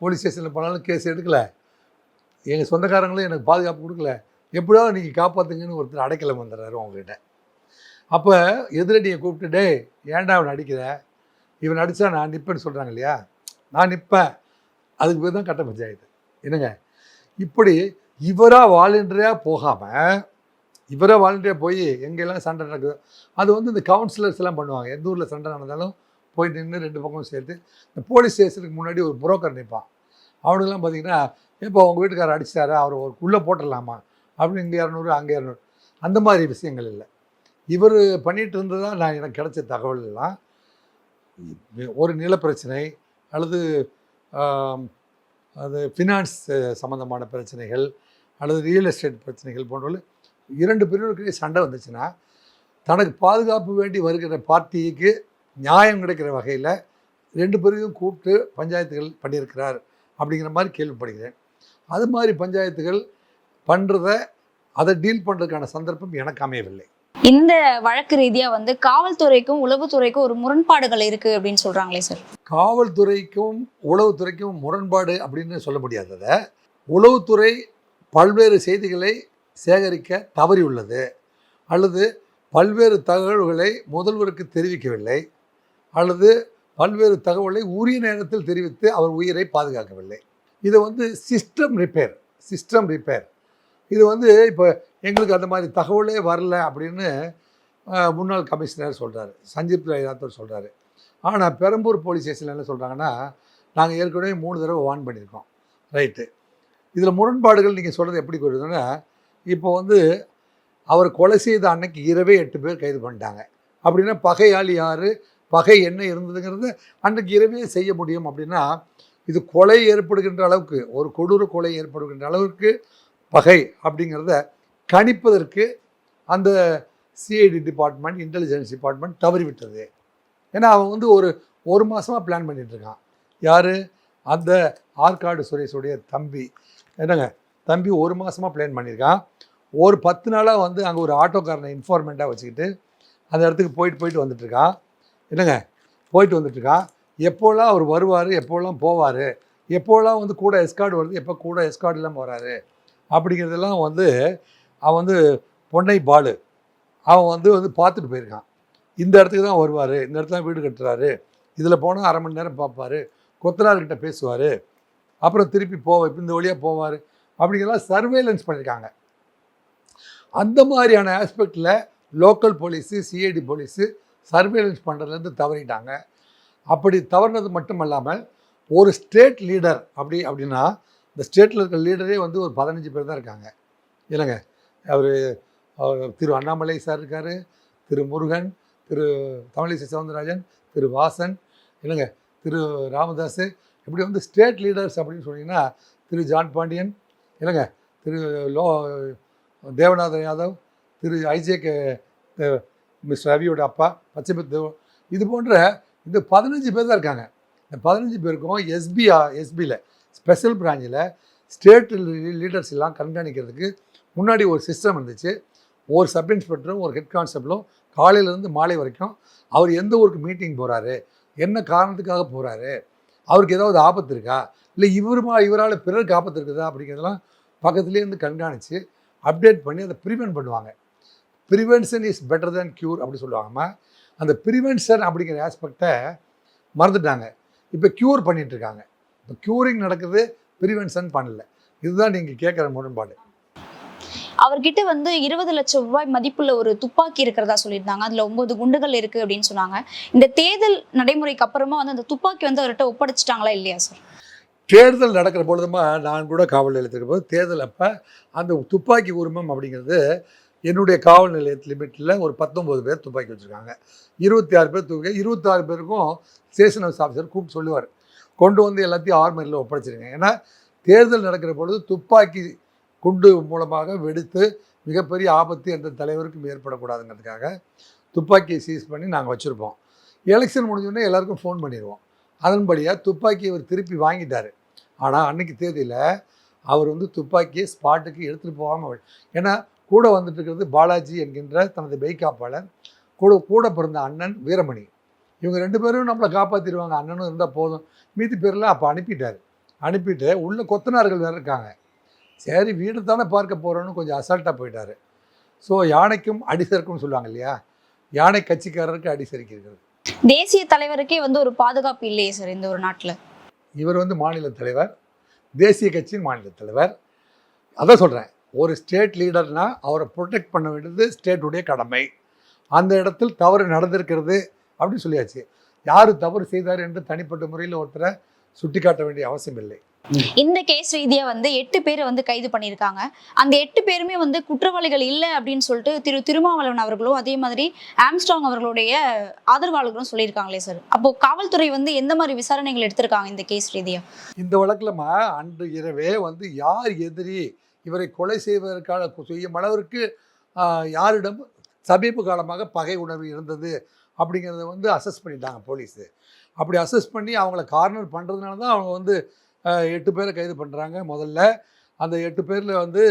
போலீஸ் ஸ்டேஷனில் போனாலும் கேஸ் எடுக்கலை, எங்கள் சொந்தக்காரங்களும் எனக்கு பாதுகாப்பு கொடுக்கல, எப்படியாவது நீங்கள் காப்பாற்றுங்கன்னு ஒருத்தர் அடைக்கலம் வந்துடுறாரு உங்ககிட்ட. அப்போ எதிரடியை கூப்பிட்டு, டே ஏன்டா அவன் அடிக்கிற, இவன் அடித்தா நான் நிற்பேன்னு சொல்கிறாங்க இல்லையா, நான் நிற்பேன், அதுக்கு பேர் தான் கட்ட பஞ்சாயத்து. என்னங்க இப்படி இவராக வாலண்டியராக போகாமல், இவராக வாலண்டியராக போய் எங்கெல்லாம் சண்டை நடக்குது அது வந்து இந்த கவுன்சிலர்ஸ் எல்லாம் பண்ணுவாங்க. எந்த ஊரில் சண்டை நடந்தாலும் போய் நின்று 2 பக்கமும் சேர்த்து இந்த போலீஸ் ஸ்டேஷனுக்கு முன்னாடி ஒரு புரோக்கர் நிற்பான். அவனுக்கெல்லாம் பார்த்தீங்கன்னா, இப்போ அவங்க வீட்டுக்காரர் அடிச்சிட்டாரா, அவர் ஒரு உள்ளே போட்டுடலாமா அப்படின்னு, இங்கே 200 அங்கே 200 அந்த மாதிரி விஷயங்கள் இல்லை. இவர் பண்ணிகிட்டு இருந்ததான் நான் எனக்கு கிடைச்ச தகவல் எல்லாம் ஒரு நிலப்பிரச்சனை அல்லது அது ஃபினான்ஸ் சம்மந்தமான பிரச்சனைகள் அல்லது ரியல் எஸ்டேட் பிரச்சனைகள் போன்றவர்கள் 2 பிரிவுகளுக்கு சண்டை வந்துச்சுன்னா, தனக்கு பாதுகாப்பு வேண்டி வருகிற பார்ட்டிக்கு நியாயம் கிடைக்கிற வகையில் 2 பேரையும் கூப்பிட்டு பஞ்சாயத்துகள் பண்ணியிருக்கிறார் அப்படிங்கிற மாதிரி கேள்விப்படுகிறேன். அது மாதிரி பஞ்சாயத்துகள் பண்ணுறத அதை டீல் பண்ணுறதுக்கான சந்தர்ப்பம் எனக்கு அமையவில்லை. இந்த வழக்கு ரீதியா வந்து காவல்துறைக்கும் உளவுத்துறைக்கும் ஒரு முரண்பாடுகள் இருக்கு அப்படின்னு சொல்றாங்களே சார். காவல்துறைக்கும் உளவுத்துறைக்கும் முரண்பாடு அப்படின்னு சொல்ல முடியாததை, உளவுத்துறை பல்வேறு செய்திகளை சேகரிக்க தவறியுள்ளது அல்லது பல்வேறு தகவல்களை முதல்வருக்கு தெரிவிக்கவில்லை அல்லது பல்வேறு தகவலை உரிய நேரத்தில் தெரிவித்து அவர் உயிரை பாதுகாக்கவில்லை. இது வந்து சிஸ்டம் ரிப்பேர். இது வந்து இப்போ எங்களுக்கு அந்த மாதிரி தகவலே வரல அப்படின்னு முன்னாள் கமிஷனர் சொல்கிறாரு, சஞ்சீப் ராத்தோர் சொல்கிறாரு. ஆனால் பெரம்பூர் போலீஸ் ஸ்டேஷனில் என்ன சொல்கிறாங்கன்னா, நாங்கள் ஏற்கனவே 3 தடவை வார்ன் பண்ணியிருக்கோம். ரைட்டு. இதில் முரண்பாடுகள் நீங்கள் சொல்கிறது எப்படி வருதுன்னா, இப்போ வந்து அவர் கொலை செய்த அன்னைக்கு இரவே 8 பேர் கைது பண்ணிட்டாங்க. அப்படின்னா பகையாளி யார், பகை என்ன இருந்ததுங்கிறது அன்றைக்கு இரவே செய்ய முடியும். அப்படின்னா இது கொலை ஏற்படுகின்ற அளவுக்கு, ஒரு கொடூர கொலை ஏற்படுகின்ற அளவுக்கு பகை அப்படிங்கிறத கணிப்பதற்கு அந்த சிஐடி டிபார்ட்மெண்ட், இன்டெலிஜென்ஸ் டிபார்ட்மெண்ட் தவறிவிட்டது. ஏன்னா அவன் வந்து ஒரு மாதமாக பிளான் பண்ணிகிட்ருக்கான். யார்? அந்த ஆற்காடு சுரேஷுடைய தம்பி. என்னங்க, தம்பி 1 மாதமாக பிளான் பண்ணியிருக்கான். ஒரு 10 நாளாக வந்து அங்கே ஒரு ஆட்டோக்காரனை இன்ஃபார்மெண்ட்டாக வச்சுக்கிட்டு அந்த இடத்துக்கு போயிட்டு வந்துட்டுருக்கான். என்னங்க, போயிட்டு வந்துட்டுருக்கான். எப்போல்லாம் அவர் வருவார், எப்போல்லாம் போவார், எப்போல்லாம் வந்து கூட எஸ்கார்டு வருது, எப்போ கூட எஸ்கார்டு இல்லாமல் வராரு அப்படிங்கிறதெல்லாம் வந்து அவன் வந்து பொன்னை பாலு அவன் வந்து பார்த்துட்டு போயிருக்கான். இந்த இடத்துக்கு தான் வருவார், இந்த இடத்துல வீடு கட்டுறாரு, இதில் போனால் 1/2 மணி நேரம் பார்ப்பார், கொத்தனார்கிட்ட பேசுவார், அப்புறம் திருப்பி இந்த வழியாக போவார் அப்படிங்கிறதெல்லாம் சர்வேலன்ஸ் பண்ணியிருக்காங்க. அந்த மாதிரியான ஆஸ்பெக்டில் local police, CID police surveillance பண்ணுறதுலேருந்து தவறிட்டாங்க. அப்படி தவறினது மட்டும் இல்லாமல் ஒரு ஸ்டேட் லீடர் அப்படின்னா இந்த ஸ்டேட்டில் இருக்கிற லீடரே வந்து ஒரு 15 பேர் தான் இருக்காங்க. இல்லைங்க, அவர் திரு அண்ணாமலை சார் இருக்கார், திரு முருகன், திரு தமிழிசை சவுந்தரராஜன், திரு வாசன், இல்லைங்க திரு ராமதாஸ், இப்படி வந்து ஸ்டேட் லீடர்ஸ் அப்படின்னு சொன்னீங்கன்னா திரு ஜான் பாண்டியன், இல்லைங்க திரு தேவநாதன் யாதவ், திரு ஐஜேகே மிஸ்டர் ரவியோட அப்பா பச்சைபத், இது போன்ற இந்த 15 பேர் தான் இருக்காங்க. இந்த 15 பேருக்கும் எஸ்பியில் ஸ்பெஷல் பிரான்ச்சில் ஸ்டேட் லீடர்ஸ் எல்லாம் கண்காணிக்கிறதுக்கு முன்னாடி ஒரு சிஸ்டம் இருந்துச்சு. ஒரு சப் இன்ஸ்பெக்டரும் ஒரு ஹெட் கான்ஸ்டபிளும் காலையிலேருந்து மாலை வரைக்கும் அவர் எந்த ஊருக்கு மீட்டிங் போகிறாரு, என்ன காரணத்துக்காக போகிறாரு, அவருக்கு ஏதாவது ஆபத்து இருக்கா, இல்லை இவரால் பிறருக்கு ஆபத்து இருக்குதா அப்படிங்கிறதெல்லாம் பக்கத்துலேருந்து கண்காணித்து அப்டேட் பண்ணி அதை ப்ரிவென்ட் பண்ணுவாங்க. Prevention is better than cure அப்படி சொல்லுவாங்கம்மா. அந்த ப்ரிவென்ஷன் அப்படிங்கிற ஆஸ்பெக்டை மறந்துட்டாங்க. இப்போ க்யூர் பண்ணிகிட்ருக்காங்க. இப்போ க்யூரிங் நடக்குது, ப்ரிவென்ஷன் பண்ணல. இதுதான் நீங்கள் கேட்குற முரண்பாடு. அவர்கிட்ட வந்து 20 லட்சம் ரூபாய் மதிப்புள்ள ஒரு துப்பாக்கி இருக்கிறதா சொல்லியிருந்தாங்க. அதில் 9 குண்டுகள் இருக்குது அப்படின்னு சொன்னாங்க. இந்த தேர்தல் நடைமுறைக்கு அப்புறமா வந்து அந்த துப்பாக்கி வந்து அவர்கிட்ட ஒப்படைச்சிட்டாங்களா இல்லையா சார்? தேர்தல் நடக்கிற பொழுதுமா நான் கூட காவல் நிலையத்துக்கு போது தேர்தல் அப்போ அந்த துப்பாக்கி உரிமம் அப்படிங்கிறது என்னுடைய காவல் நிலையத்து லிமிட்டில் ஒரு 19 பேர் துப்பாக்கி வச்சுருக்காங்க. 26 பேர் தூக்கி 26 பேருக்கும் ஸ்டேஷன் ஹவுஸ் ஆஃபீஸர் கூப்பிட்டு சொல்லுவார், கொண்டு வந்து எல்லாத்தையும் ஆர்மரியில் ஒப்படைச்சிருங்க. ஏன்னா தேர்தல் நடக்கிற பொழுது துப்பாக்கி குண்டு மூலமாக வெடித்து மிகப்பெரிய ஆபத்து எந்த தலைவருக்கும் ஏற்படக்கூடாதுங்கிறதுக்காக துப்பாக்கியை சீஸ் பண்ணி நாங்கள் வச்சுருப்போம். எலெக்ஷன் முடிஞ்சோடனே எல்லாருக்கும் ஃபோன் பண்ணிடுவோம். அதன்படியாக துப்பாக்கியை அவர் திருப்பி வாங்கிட்டார். ஆனால் அன்றைக்கி தேதியில் அவர் வந்து துப்பாக்கியை ஸ்பாட்டுக்கு எடுத்துகிட்டு போகாமல், ஏன்னா கூட வந்துட்டு இருக்கிறது பாலாஜி என்கின்ற தனது பைக் காப்பாளர், கூட பிறந்த அண்ணன் வீரமணி. இவங்க 2 பேரும் நம்மளை காப்பாற்றிடுவாங்க, அண்ணனும் இருந்தால் போதும். மீதி பேர்லாம் அப்போ அனுப்பிட்டு உள்ள கொத்தனார்கள் வேறு இருக்காங்க. சரி வீடு தானே பார்க்க போகிறோன்னு கொஞ்சம் அசால்ட்டாக போயிட்டார். ஸோ யானைக்கும் அடி சறுக்கும்னு சொல்லுவாங்க இல்லையா, யானை கட்சிக்காரருக்கு அடி சறுக்கிறது. தேசிய தலைவருக்கே வந்து ஒரு பாதுகாப்பு இல்லையே சார் இந்த ஒரு நாட்டில். இவர் வந்து மாநில தலைவர், தேசிய கட்சியின் மாநில தலைவர். அதான் சொல்கிறேன், ஒரு ஸ்டேட் லீடர்னால் அவரை ப்ரொடெக்ட் பண்ண வேண்டியது ஸ்டேட்டுடைய கடமை. அந்த இடத்தில் தவறு நடந்திருக்கிறது அப்படின்னு சொல்லியாச்சு. யார் தவறு செய்தார் என்று தனிப்பட்ட முறையில் ஒருத்தரை சுட்டி காட்ட வேண்டிய அவசியம் இல்லை. இந்த கேஸ் ரீதியா வந்து 8 பேரை வந்து கைது பண்ணியிருக்காங்க. அந்த 8 பேருமே வந்து குற்றவாளிகள் இல்லை அப்படின்னு சொல்லிட்டு திருமாவளவன் அவர்களும் அதே மாதிரி ஆம்ஸ்ட்ராங் அவர்களுடைய ஆதரவாளர்களும் சொல்லியிருக்காங்களே சார். அப்போ காவல்துறை வந்து எந்த மாதிரி விசாரணைகள் எடுத்திருக்காங்க இந்த கேஸ் ரீதியா? இந்த வழக்கில்மா அன்று இரவே வந்து யார் எதிரி, இவரை கொலை செய்வதற்கான செய்யும் அளவிற்கு யாரிடம் சமீப காலமாக பகை உணர்வு இருந்தது அப்படிங்கிறத வந்து அசஸ் பண்ணிட்டாங்க போலீஸு. அப்படி அசஸ் பண்ணி அவங்கள கார்னர் பண்ணுறதுனால தான் அவங்க வந்து 8 பேரை கைது பண்ணுறாங்க. முதல்ல அந்த 8 பேரில் வந்து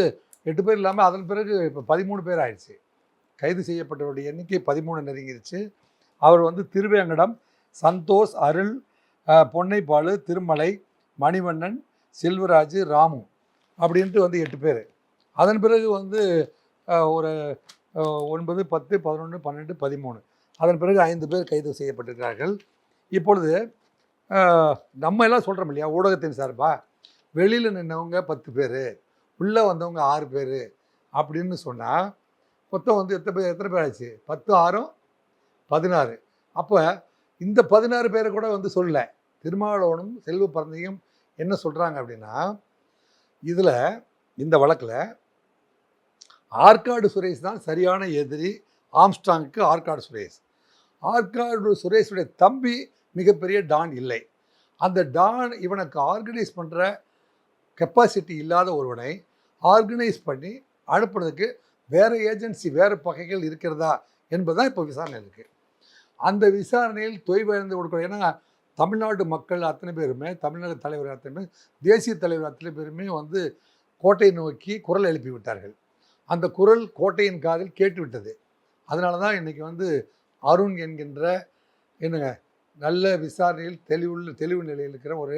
8 பேர் இல்லாமல் அதன் பிறகு இப்போ 13 பேர் ஆயிடுச்சு. கைது செய்யப்பட்டவருடைய எண்ணிக்கை 13 நெருங்கிருச்சு. அவர் வந்து திருவேங்கடம், சந்தோஷ், அருள், பொன்னைப்பாலு, திருமலை, மணிவண்ணன், செல்வராஜ், ராமு அப்படின்ட்டு வந்து 8 பேர். அதன் பிறகு வந்து ஒரு 9, 10, 11, 12, 13 அதன் பிறகு 5 பேர் கைது செய்யப்பட்டிருக்கிறார்கள். இப்பொழுது நம்ம எல்லாம் சொல்கிறோம் இல்லையா, ஊடகத்தின் சார்பாக வெளியில் நின்றவங்க 10 பேர், உள்ளே வந்தவங்க 6 பேர் அப்படின்னு சொன்னால் மொத்தம் வந்து எத்தனை பேர் ஆச்சு? 10, 6, 16. அப்போ இந்த 16 பேரை கூட வந்து சொல்லலை. திருமாவளவனும் செல்வ பிறந்தையும் என்ன சொல்கிறாங்க அப்படின்னா, இதில் இந்த வழக்கில் ஆற்காடு சுரேஷ் தான் சரியான எதிரி ஆம்ஸ்ட்ராங்குக்கு. ஆற்காடு சுரேஷுடைய தம்பி மிகப்பெரிய டான் இல்லை. அந்த டான் இவனுக்கு ஆர்கனைஸ் பண்ணுற கெப்பாசிட்டி இல்லாத ஒருவனை ஆர்கனைஸ் பண்ணி அனுப்புறதுக்கு வேறு ஏஜென்சி, வேறு பகைகள் இருக்கிறதா என்பதுதான் இப்போ விசாரணை இருக்குது. அந்த விசாரணையில் தொய்வடைந்து கொடுக்குறோம். ஏன்னா தமிழ்நாடு மக்கள் அத்தனை பேருமே, தமிழ்நாடு தலைவர் அத்தனை பேர், தேசிய தலைவர் அத்தனை பேருமே வந்து கோட்டையை நோக்கி குரல் எழுப்பி விட்டார்கள். அந்த குரல் கோட்டையின் காதில் கேட்டுவிட்டது. அதனால தான் இன்றைக்கி வந்து அருண் என்கின்ற என்னங்க நல்ல விசாரணையில் தெளிவு நிலையில் இருக்கிற ஒரு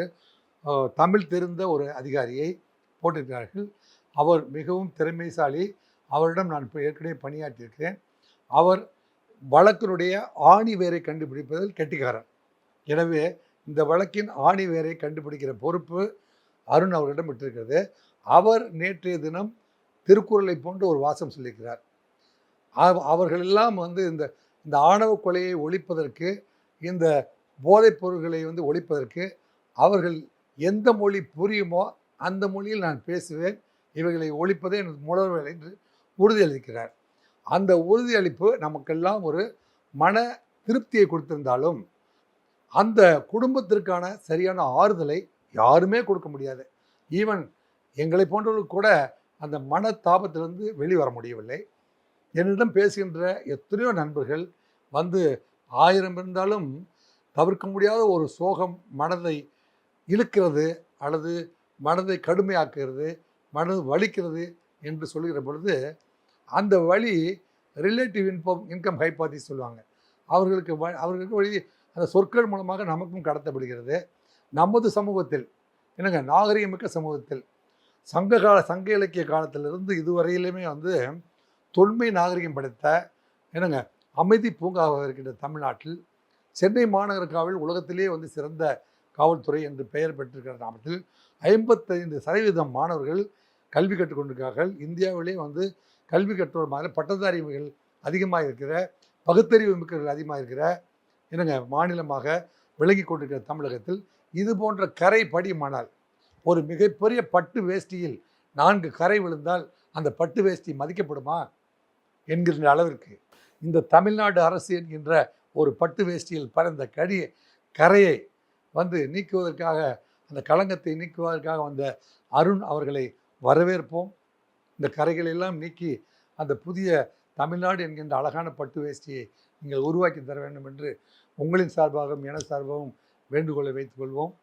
தமிழ் தெரிந்த ஒரு அதிகாரியை போட்டிருக்கிறார்கள். அவர் மிகவும் திறமைசாலி. அவரிடம் நான் இப்போ ஏற்கனவே பணியாற்றியிருக்கிறேன். அவர் வழக்கினுடைய ஆணி வேரை கண்டுபிடிப்பதில் கெட்டிக்காரர். எனவே இந்த வழக்கின் ஆணி வேரை கண்டுபிடிக்கிற பொறுப்பு அருண் அவர்களிடம் விட்டிருக்கிறது. அவர் நேற்றைய தினம் திருக்குறளை போன்று ஒரு வாசம் சொல்லியிருக்கிறார். அவர்களெல்லாம் வந்து இந்த ஆணவ கொலையை ஒழிப்பதற்கு, இந்த போதைப் பொருள்களை வந்து ஒழிப்பதற்கு அவர்கள் எந்த மொழி புரியுமோ அந்த மொழியில் நான் பேசுவேன், இவைகளை ஒழிப்பதே எனக்கு முதல் வேலை என்று உறுதியளிக்கிறார். அந்த உறுதியளிப்பு நமக்கெல்லாம் ஒரு மன திருப்தியை கொடுத்திருந்தாலும் அந்த குடும்பத்திற்கான சரியான ஆறுதலை யாருமே கொடுக்க முடியாது. ஈவன் எங்களை போன்றவர்கள் கூட அந்த மனத்தாபத்திலிருந்து வெளிவர முடியவில்லை. என்னிடம் பேசுகின்ற எத்தனையோ நண்பர்கள் வந்து 1000 இருந்தாலும் தவிர்க்க முடியாத ஒரு சோகம் மனதை இழுக்கிறது, அல்லது மனதை கடுமையாக்குகிறது, மனது வலிக்கிறது என்று சொல்லுகிற பொழுது அந்த வழி ரிலேட்டிவ் இன்கம் ஹைபாத்திஸ் சொல்லுவாங்க. அவர்களுக்கு வழி அந்த சொற்கள் மூலமாக நமக்கும் கடத்தப்படுகிறது. நமது சமூகத்தில் என்னங்க நாகரிகமிக்க சமூகத்தில் சங்க இலக்கிய காலத்திலிருந்து இதுவரையிலுமே வந்து தொன்மை நாகரிகம் படைத்த என்னங்க அமைதி பூங்காவாக இருக்கின்ற தமிழ்நாட்டில் சென்னை மாநகர உலகத்திலே வந்து சிறந்த காவல்துறை என்று பெயர் பெற்றிருக்கிற நாமத்தில் 55% மாணவர்கள் கல்வி கற்றுக்கொண்டிருக்கிறார்கள். இந்தியாவிலே வந்து கல்வி கற்றோர் மாதிரி பட்டதாரிகள் அதிகமாக இருக்கிற, பகுத்தறிவு மிக்கவர்கள் அதிகமாக இருக்கிற என்னங்க மாநிலமாக விளங்கி கொண்டிருக்கிற தமிழகத்தில் இது போன்ற கரை படிமானால் ஒரு மிகப்பெரிய பட்டு வேஷ்டியில் 4 கரை விழுந்தால் அந்த பட்டு வேஷ்டி மதிக்கப்படுமா என்கின்ற அளவிற்கு இந்த தமிழ்நாடு அரசு என்கின்ற ஒரு பட்டு வேஷ்டியில் பறந்த கரையை வந்து நீக்குவதற்காக, அந்த களங்கத்தை நீக்குவதற்காக வந்த அருண் அவர்களை வரவேற்போம். இந்த கரைகளெல்லாம் நீக்கி அந்த புதிய தமிழ்நாடு என்கின்ற அழகான பட்டு வேஷ்டியை நீங்கள் உருவாக்கி தர வேண்டும் என்று உங்களின் சார்பாகவும் எனது சார்பாகவும் வேண்டுகோளை வைத்துக்கொள்வோம்.